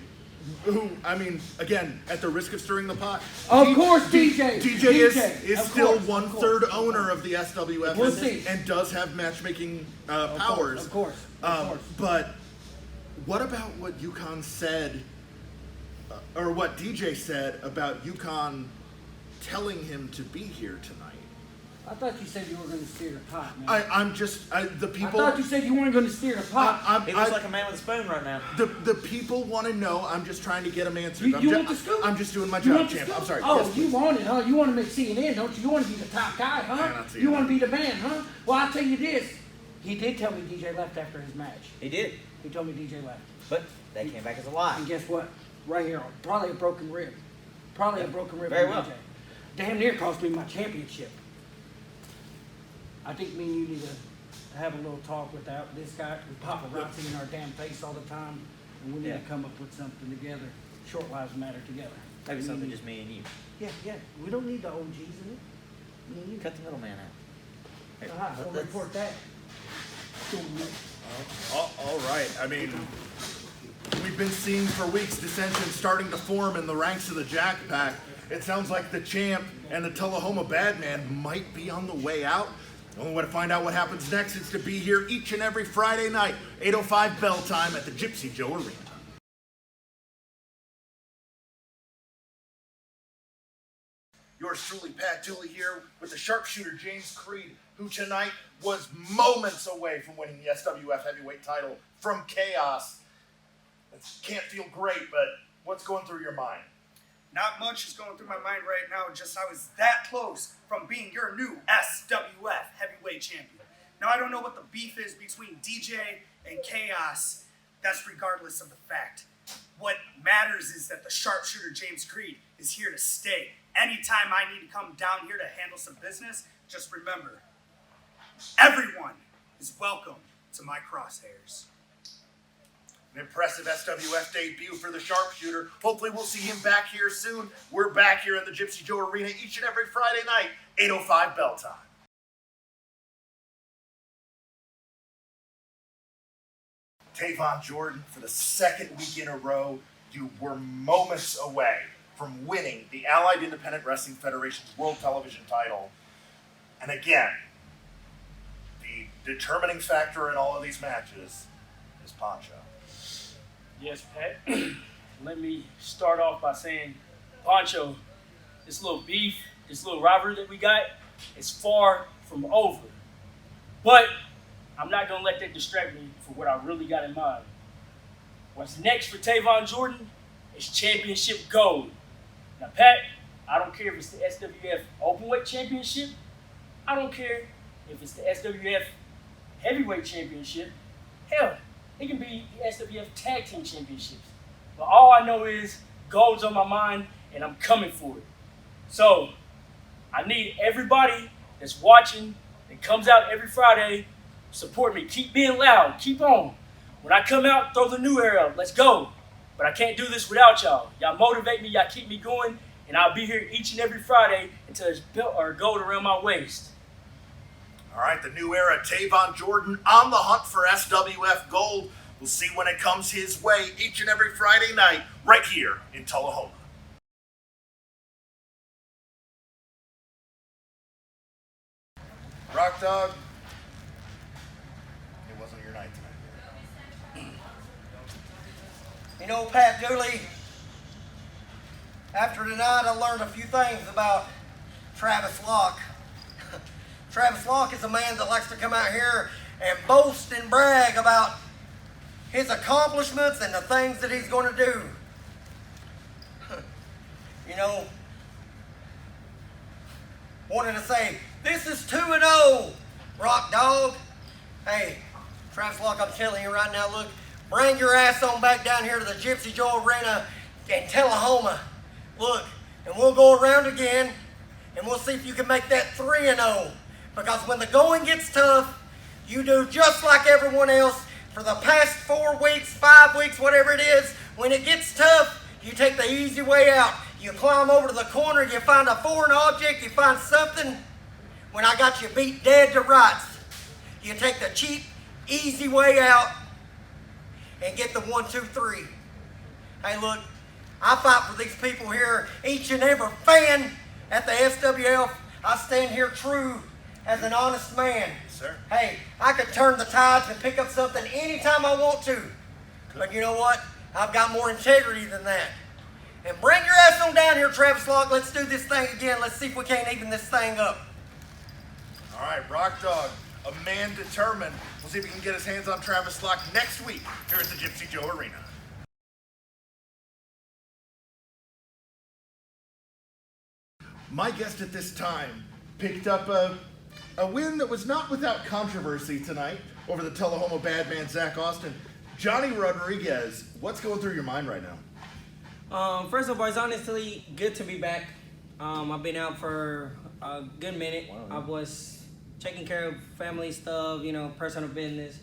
Who, I mean, again, at the risk of stirring the pot. Of course, DJ. DJ is still one-third owner of the SWF We'll see. and does have matchmaking powers. Of course. But what about what Yukon said, or what DJ said about Yukon telling him to be here tonight? I thought you said you were going to steer the pot, man. The people. I thought you said you weren't going to steer the pot. He looks like a man with a spoon right now. The people want to know. I'm just trying to get them answered. You want the scoop? I'm just doing my You job, want the champ. scoop? I'm sorry. Oh, Yes, you please. want it, huh? You want to make CNN, don't you? You want to be the top guy, huh? Yeah, not You want to CNN. be the man, huh? Well, I'll tell you this. He did tell me DJ left after his match. He did. He told me DJ left. But they came back as a lie. And guess what? Right here, probably a broken rib. Probably a broken rib. Very from well. DJ. Damn near cost me my championship. I think me and you need to have a little talk without this guy, with paparazzi in our damn face all the time, and we need to come up with something together. Short lives matter together. Maybe something just me and you. Yeah. We don't need the OGs in it. Me and you. Cut the middleman out. Hey, We'll report that. All right. I mean, we've been seeing for weeks dissension starting to form in the ranks of the Jack Pack. It sounds like the champ and the Tullahoma Badman might be on the way out. The only way to find out what happens next is to be here each and every Friday night, 8:05 bell time at the Gypsy Joe Arena. Yours truly, Pat Dooley, here with the sharpshooter James Creed, who tonight was moments away from winning the SWF heavyweight title from Kaos. It can't feel great, but what's going through your mind? Not much is going through my mind right now, just I was that close from being your new SWF heavyweight champion. Now, I don't know what the beef is between DJ and Kaos. That's regardless of the fact. What matters is that the sharpshooter James Creed is here to stay. Anytime I need to come down here to handle some business, just remember, everyone is welcome to my crosshairs. An impressive SWF debut for the sharpshooter. Hopefully we'll see him back here soon. We're back here in the Gypsy Joe Arena each and every Friday night, 8:05 bell time. TeVon Jordyn, for the second week in a row, you were moments away from winning the Allied Independent Wrestling Federation's World Television title. And again, the determining factor in all of these matches is Poncho. Yes, Pat. Let me start off by saying, Poncho, this little beef, this little rivalry that we got, is far from over. But I'm not going to let that distract me for what I really got in mind. What's next for TeVon Jordyn is championship gold. Now, Pat, I don't care if it's the SWF Openweight Championship. I don't care if it's the SWF Heavyweight Championship. Hell, it can be the SWF Tag Team Championships. But all I know is gold's on my mind, and I'm coming for it. So, I need everybody that's watching and comes out every Friday, support me. Keep being loud. Keep on. When I come out, throw the new era up. Let's go. But I can't do this without y'all. Y'all motivate me. Y'all keep me going. And I'll be here each and every Friday until there's belt or gold around my waist. All right, the new era, TeVon Jordyn on the hunt for SWF gold. We'll see when it comes his way each and every Friday night right here in Tullahoma. Rock Dog, it wasn't your night tonight. You know, Pat Dooley, after tonight I learned a few things about Travis Locke. Travis Locke is a man that likes to come out here and boast and brag about his accomplishments and the things that he's going to do. You know, wanted to say, this is 2-0, Rock Dog. Hey, Travis Locke, I'm telling you right now, look, bring your ass on back down here to the Gypsy Joe Arena in Tullahoma. Look, and we'll go around again, and we'll see if you can make that 3-0. Because when the going gets tough, you do just like everyone else. For the past 4 weeks, 5 weeks, whatever it is, when it gets tough, you take the easy way out. You climb over to the corner, you find a foreign object, you find something. When I got you beat dead to rights, you take the cheap, easy way out and get the 1, 2, 3. Hey, look, I fight for these people here, each and every fan at the SWF. I stand here true as an honest man. Sir. Hey, I could turn the tides and pick up something anytime I want to. But you know what? I've got more integrity than that. And bring your ass on down here, Travis Locke. Let's do this thing again. Let's see if we can't even this thing up. All right, Rock Dog, a man determined. We'll see if he can get his hands on Travis Locke next week here at the Gypsy Joe Arena. My guest at this time picked up a win that was not without controversy tonight over the Tullahoma bad man Zakk Austin. Johnny Rodriguez, what's going through your mind right now? First of all, it's honestly good to be back. I've been out for a good minute. Wow. I was taking care of family stuff, personal business.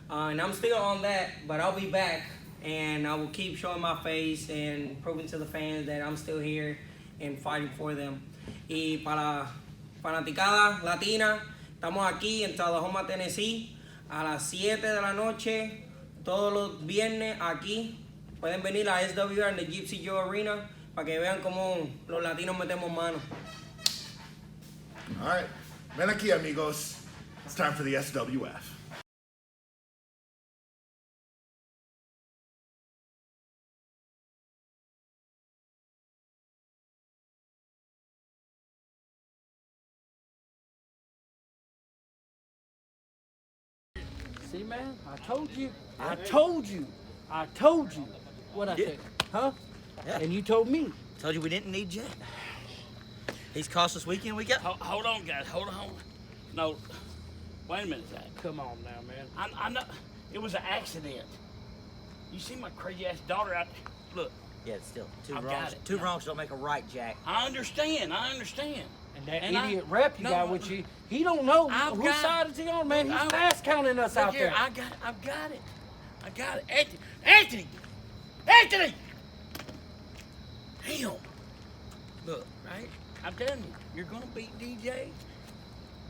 And I'm still on that, but I'll be back. And I will keep showing my face and proving to the fans that I'm still here and fighting for them. Y para fanaticada latina, estamos aquí en Tullahoma, Tennessee, a las 7 de la noche, todos los viernes aquí. Pueden venir a SWF en the Gypsy Joe Arena para que vean cómo los latinos metemos mano. All right, ven aquí, amigos. It's time for the SWF. See, man, I told you what I said, huh? Yeah. And you told me. Told you we didn't need Jack. He's cost us week in, week out. Hold on, guys. Hold on. No, wait a minute, Zach. Come on now, man. I know it was an accident. You see my crazy ass daughter out there? Look. Yeah, still I've got it. Two wrongs don't make a right, Jack. I understand. And that idiot rep you got with you, he don't know whose side is he on, man. He's fast counting us out there. I've got it. Anthony! Damn! Look, right? I'm telling you, you're gonna beat DJ.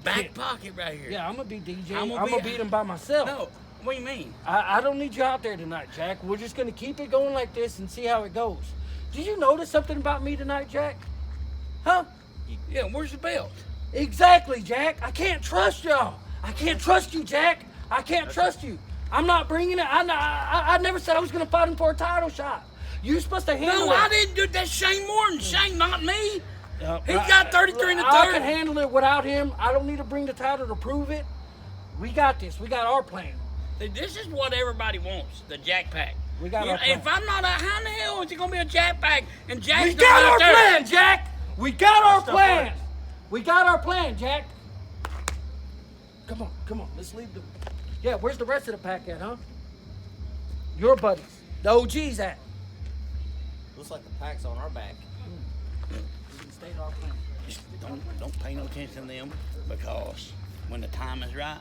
Back pocket right here. Yeah, I'm gonna beat DJ. I'm I'm gonna beat him by myself. No, what do you mean? I don't need you out there tonight, Jack. We're just gonna keep it going like this and see how it goes. Did you notice something about me tonight, Jack? Huh? Yeah, where's the belt? Exactly, Jack. I can't trust y'all. I can't trust you, Jack. I can't trust you. I'm not bringing it. I never said I was going to fight him for a title shot. You're supposed to handle it. No, I didn't do that. Shane Morton. Shane, not me. He got 33 in the third. I can handle it without him. I don't need to bring the title to prove it. We got this. We got our plan. This is what everybody wants, the Jack Pack. We got our plan. If I'm not how in the hell is it going to be a Jack Pack and Jack's We not got out our there? plan, Jack. We got our plan. We got our plan, Jack. Come on. Let's leave the... Yeah, where's the rest of the pack at, huh? Your buddies. The OG's at. Looks like the pack's on our back. We can stay to our plan. Just don't pay no attention to them, because when the time is right,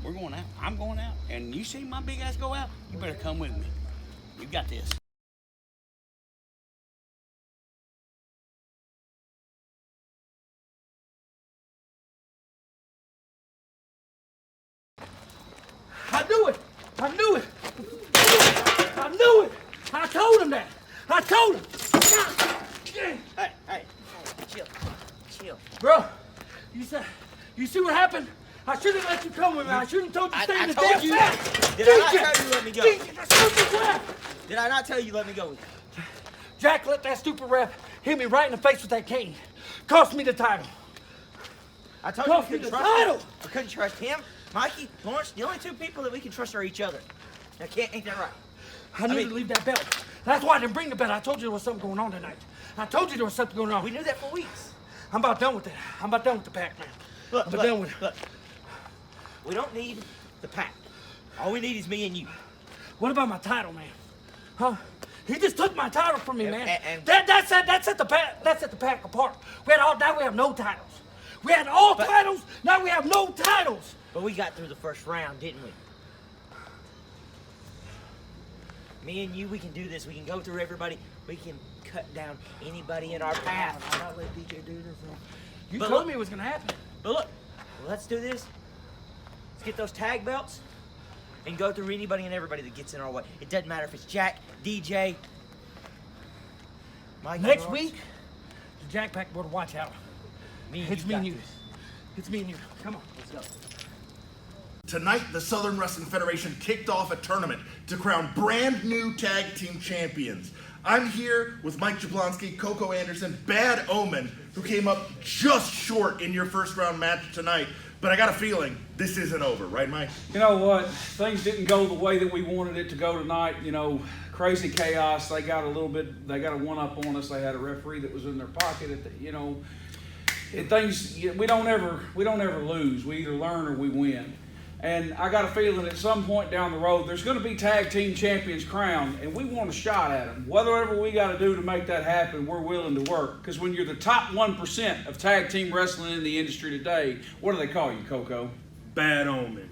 we're going out. I'm going out. And you see my big ass go out, you better come with me. You got this. I knew it. I told him that. I told him. Hey, chill. Bro, you see what happened? I shouldn't let you come with me. I shouldn't have told you to stay in the damn sack. Did I not tell you let me go? DJ, Did I not tell you let me go? Jack let that stupid ref hit me right in the face with that cane. Cost me the title. I told you Cost we me couldn't the trust title. him. We couldn't trust him. Mikey, Lawrence, the only two people that we can trust are each other. Now, ain't that right? I needed to leave that belt. That's why I didn't bring the belt. I told you there was something going on tonight. I told you there was something going on. We knew that for weeks. I'm about done with that. I'm about done with the pack, man. Look, done with it. Look. We don't need the pack. All we need is me and you. What about my title, man? Huh? He just took my title from me, man. And That set the pack apart. We had all that. We have no titles. We had all titles, now we have no titles. But we got through the first round, didn't we? Me and you, we can do this. We can go through everybody. We can cut down anybody in our path. I'm not letting DJ do this. You But told look- me it was gonna happen. But look, let's do this. Let's get those tag belts and go through anybody and everybody that gets in our way. It doesn't matter if it's Jack, DJ, Mikey. Next Ross. week, the Jack Pack board, watch out. It's me got and you. this. It's me and you. Come on, let's go. Tonight, the Southern Wrestling Federation kicked off a tournament to crown brand new tag team champions. I'm here with Mike Jablonski, Koko Anderson, Bad Omen, who came up just short in your first round match tonight. But I got a feeling this isn't over, right, Mike? You know what? Things didn't go the way that we wanted it to go tonight. You know, crazy Kaos. They got a one-up on us. They had a referee that was in their pocket. We don't ever lose. We either learn or we win. And I got a feeling at some point down the road, there's going to be tag team champions crowned, and we want a shot at them. Whatever we got to do to make that happen, we're willing to work. Because when you're the top 1% of tag team wrestling in the industry today, what do they call you, Koko? Bad Omen.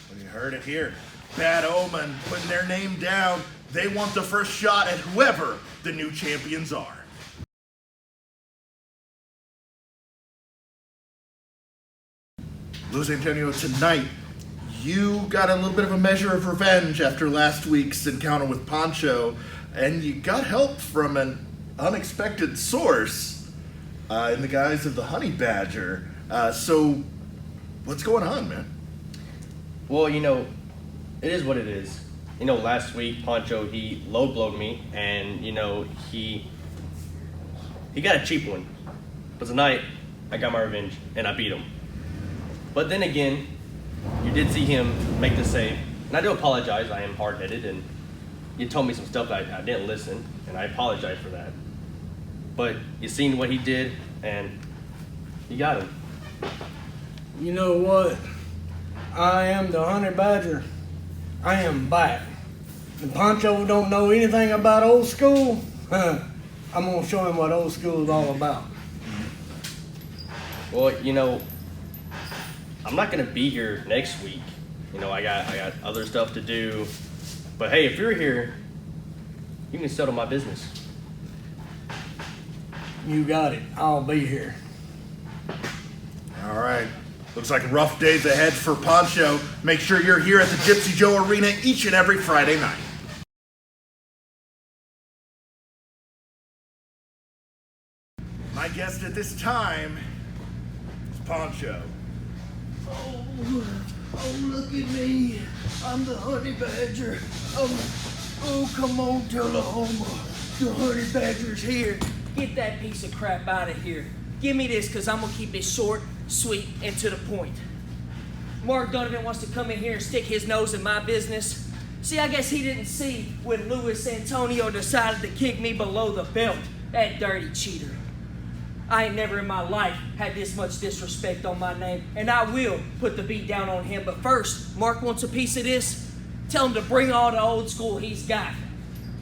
Well, you heard it here. Bad Omen putting their name down. They want the first shot at whoever the new champions are. Luis Antonio, tonight you got a little bit of a measure of revenge after last week's encounter with Poncho, and you got help from an unexpected source in the guise of the Honey Badger. So what's going on, man? Well, you know, it is what it is. You know, last week Poncho, he low blowed me, and you know he got a cheap one. But tonight I got my revenge and I beat him. But then again, you did see him make the save, and I do apologize. I am hard-headed, and you told me some stuff that I didn't listen, and I apologize for that. But you seen what he did, and you got him. You know what? I am the Honey Badger. I am back. And Poncho don't know anything about old school. I'm gonna show him what old school is all about. Well, you know, I'm not gonna be here next week. You know, I got other stuff to do. But hey, if you're here, you can settle my business. You got it. I'll be here. All right. Looks like rough days ahead for Poncho. Make sure you're here at the Gypsy Joe Arena each and every Friday night. My guest at this time is Poncho. Oh, look at me. I'm the Honey Badger. Oh, come on, Tullahoma. The Honey Badger's here. Get that piece of crap out of here. Give me this, because I'm going to keep it short, sweet, and to the point. Mark Dunnavant wants to come in here and stick his nose in my business. See, I guess he didn't see when Luis Antonio decided to kick me below the belt. That dirty cheater. I ain't never in my life had this much disrespect on my name, and I will put the beat down on him. But first, Mark wants a piece of this. Tell him to bring all the old school he's got.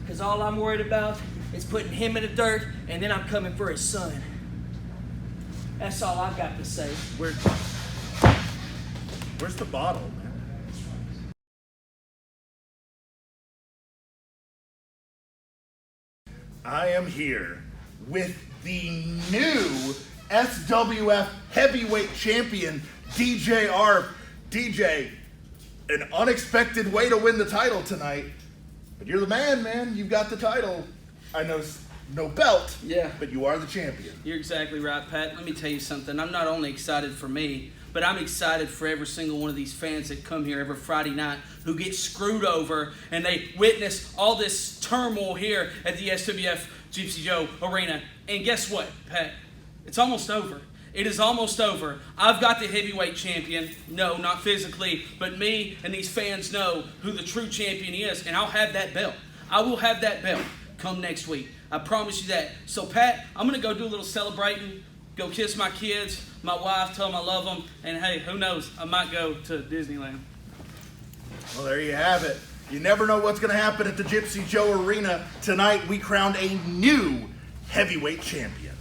Because all I'm worried about is putting him in the dirt, and then I'm coming for his son. That's all I've got to say. Where's the bottle, man? I am here with the new SWF heavyweight champion, DJ Arp. DJ, an unexpected way to win the title tonight. But you're the man. You've got the title. I know no belt, yeah, but you are the champion. You're exactly right, Pat. Let me tell you something. I'm not only excited for me, but I'm excited for every single one of these fans that come here every Friday night who get screwed over and they witness all this turmoil here at the SWF Gypsy Joe Arena. And guess what, Pat? It's almost over. It is almost over. I've got the heavyweight champion. No, not physically, but me and these fans know who the true champion is, and I'll have that belt. I will have that belt come next week. I promise you that. So, Pat, I'm going to go do a little celebrating, go kiss my kids, my wife, tell them I love them, and hey, who knows, I might go to Disneyland. Well, there you have it. You never know what's going to happen at the Gypsy Joe Arena. Tonight, we crowned a new heavyweight champion.